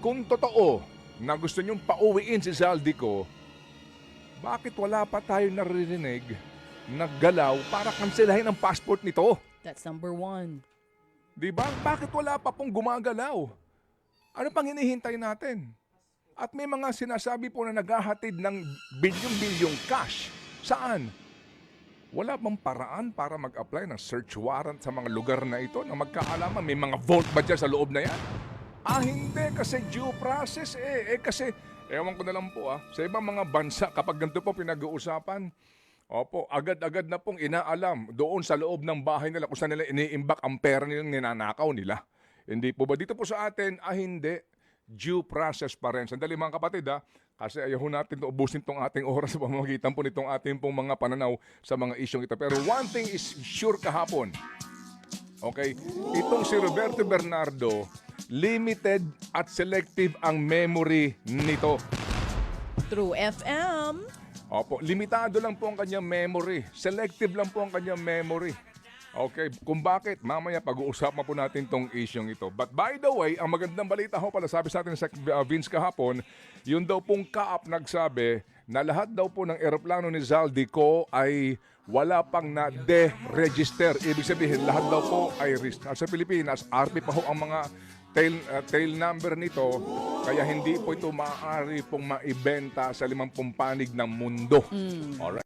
kung totoo na gusto niyong pauwiin si Zaldico, bakit wala pa tayo naririnig na galaw para kanselahin ang passport nito? That's number one. Di ba? Bakit wala pa pong gumagalaw? Ano pang hinihintay natin? At may mga sinasabi po na naghahatid ng bilyong-bilyong cash. Saan? Wala bang paraan para mag-apply ng search warrant sa mga lugar na ito na magkaalaman? May mga vault ba dyan sa loob na yan? Hindi. Kasi due process kasi, ewan ko na lang po sa ibang mga bansa, kapag ganito po pinag-uusapan, opo, agad-agad na pong inaalam doon sa loob ng bahay nila kung saan nila iniimbak ang pera nilang ninanakaw nila. Hindi po ba? Dito po sa atin, hindi. Due process pa rin. Sandali mga kapatid kasi ayaw natin ubusin tong ating oras sa pamamagitan po nitong ating pong mga pananaw sa mga isyong ito. Pero one thing is sure kahapon. Okay? Itong si Roberto Bernardo, limited at selective ang memory nito. True FM. Opo, limitado lang po ang kanyang memory. Selective lang po ang kanyang memory. Okay, kung bakit, mamaya pag-uusapan po natin tong isyong ito. But by the way, ang magandang balita ho pala, sabi sa atin sa Vince kahapon, yun daw pong kaap nagsabi na lahat daw po ng eroplano ni Zaldico ay wala pang na-de-register. Ibig sabihin, lahat daw po ay sa Pilipinas, RP pa ho ang mga tail number nito, kaya hindi po ito maaari pong maibenta sa 50 panig ng mundo. Alright.